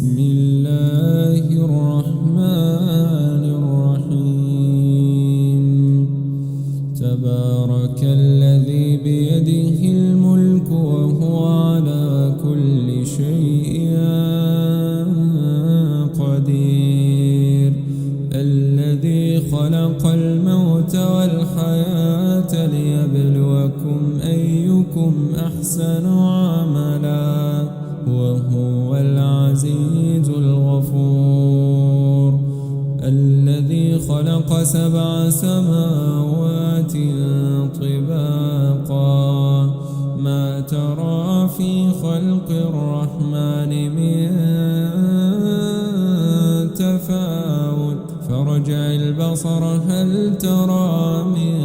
بسم الله الرحمن الرحيم. تبارك الذي بيده الملك وهو على كل شيء قدير. الذي خلق الموت والحياة ليبلوكم أيكم أحسن عملا وهو العزيز الغفور. الذي خلق 7 سماوات طباقا ما ترى في خلق الرحمن من تفاوت فارجع البصر هل ترى من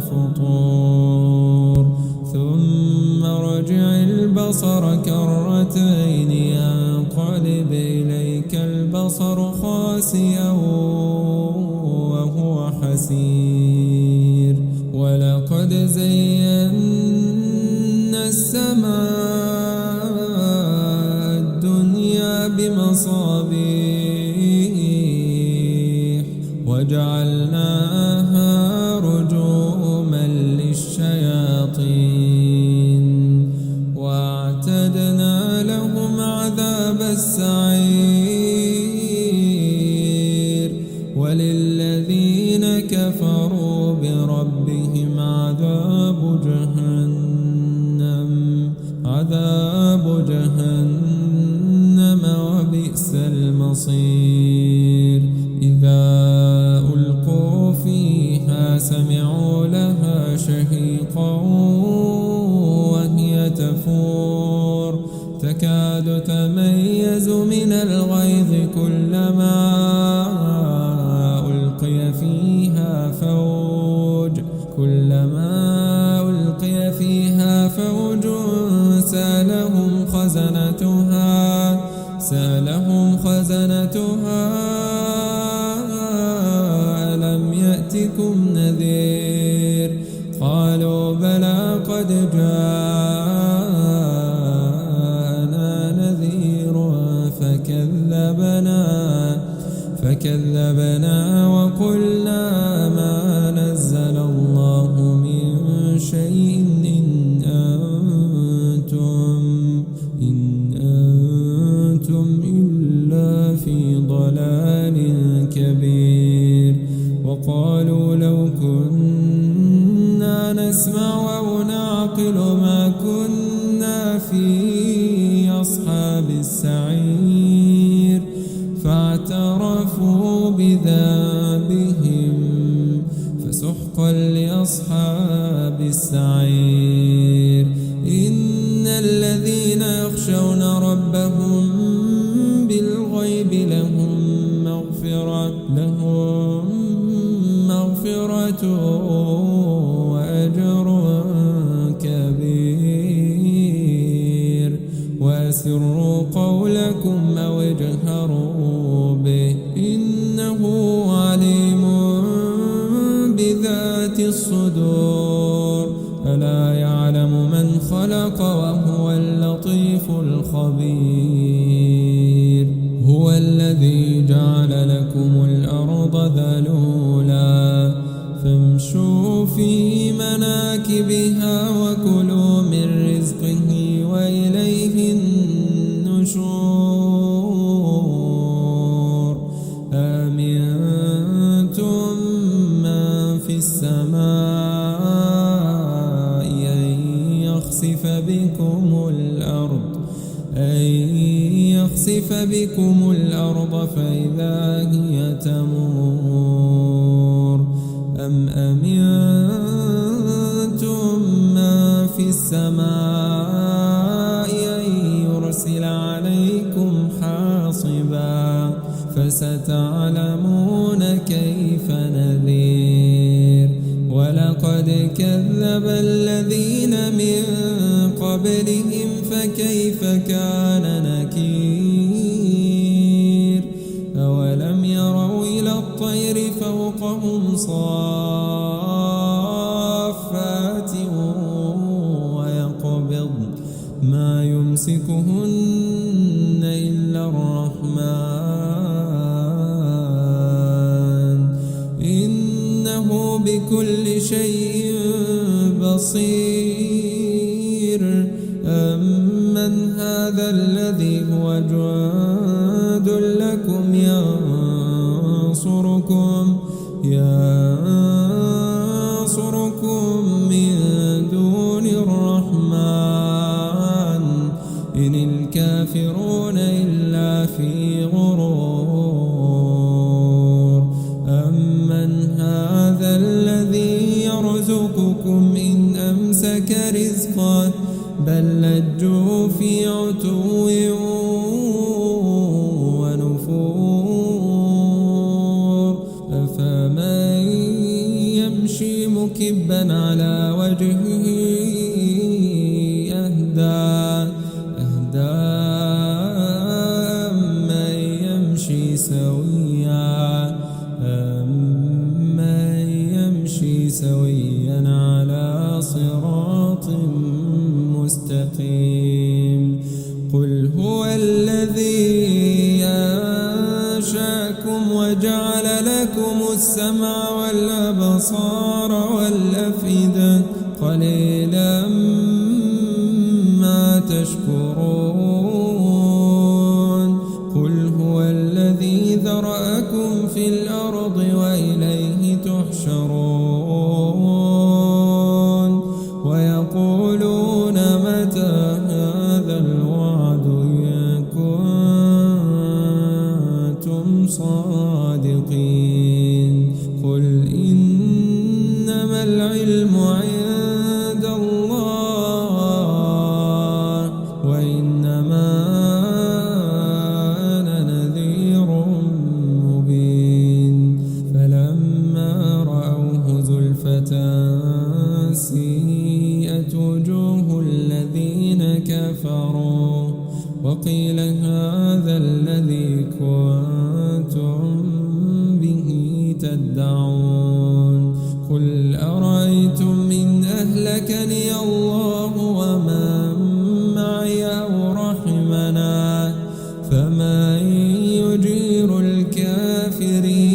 فطور ثم ارجع البصر كرتين ينقلب إليك البصر خاسئا وهو حسير. ولقد زينا السماء الدنيا بمصابيح وجعلناها رجوما للشياطين وأعتدنا لهم عذاب السعير. وللذين كفروا بربهم عذاب جهنم وبئس المصير. إذا ألقوا فيها سمعوا لها شهيقا وهي تفور تكاد تميز من الغيظ كلما ألقي فيها فوج سألهم خزنتها ألم يأتكم نذير قالوا بلى قد جاءنا نذير فكذبنا وقلنا ما نزل الله من شيء إن أنتم إلا في ضلال كبير. وقالوا لو كنا نسمع أو نعقل ما كنا في أصحاب السعير فاعترفوا بذنبهم فسحقا لأصحاب السعير. إن الذين يخشون ربهم بالغيب لهم مغفرة وأجر كبير. وأسروا قولكم أو اجهروا به إنه عليم بذات الصدور. ألا يعلم من خلق وهو اللطيف الخبير. هو الذي جعل لكم الأرض ذلولا فامشوا في مناكبها وكلوا من رزقه وإليه النشور. أمنتم من في السماء أن يخسف بكم الأرض فإذا هي تمور أم أمنتم من في السماء أن يرسل عليكم حاصبا فستعلمون كيف نذير. ولقد كذب الذين من قبلهم فكيف كان نكير. أولم يروا إلى الطير فوقهم صافات ويقبض ما يمسكهن إلا الرحمن بصير أمن هذا الذي هو جند لكم ينصركم من دون الرحمن إن الكافرون إلا في غرور أمن هذا الذي يرزقكم إن أمسك رزقه بل لجوا في عتو ونفور أفمن يمشي مكبا على وجهه أهدى أمن يمشي سويا على صراط مستقيم قل هو الذي أنشأكم وجعل لكم السمع والأبصار والأفئدة قليلا ما تشكرون قل هو الذي ذرأكم في الأرض وإليه تحشرون ويقولون متى هذا الوعد إن كنتم صادقين قل إنما العلم عند الله وإنما أنا نذير مبين فلما رأوه زلفة سيئت وجوه الذين كفروا وقيل هذا الذي كنتم به تدعون قل أرأيتم إن أهلكني الله ومن معي أو رحمنا فمن يجير الكافرين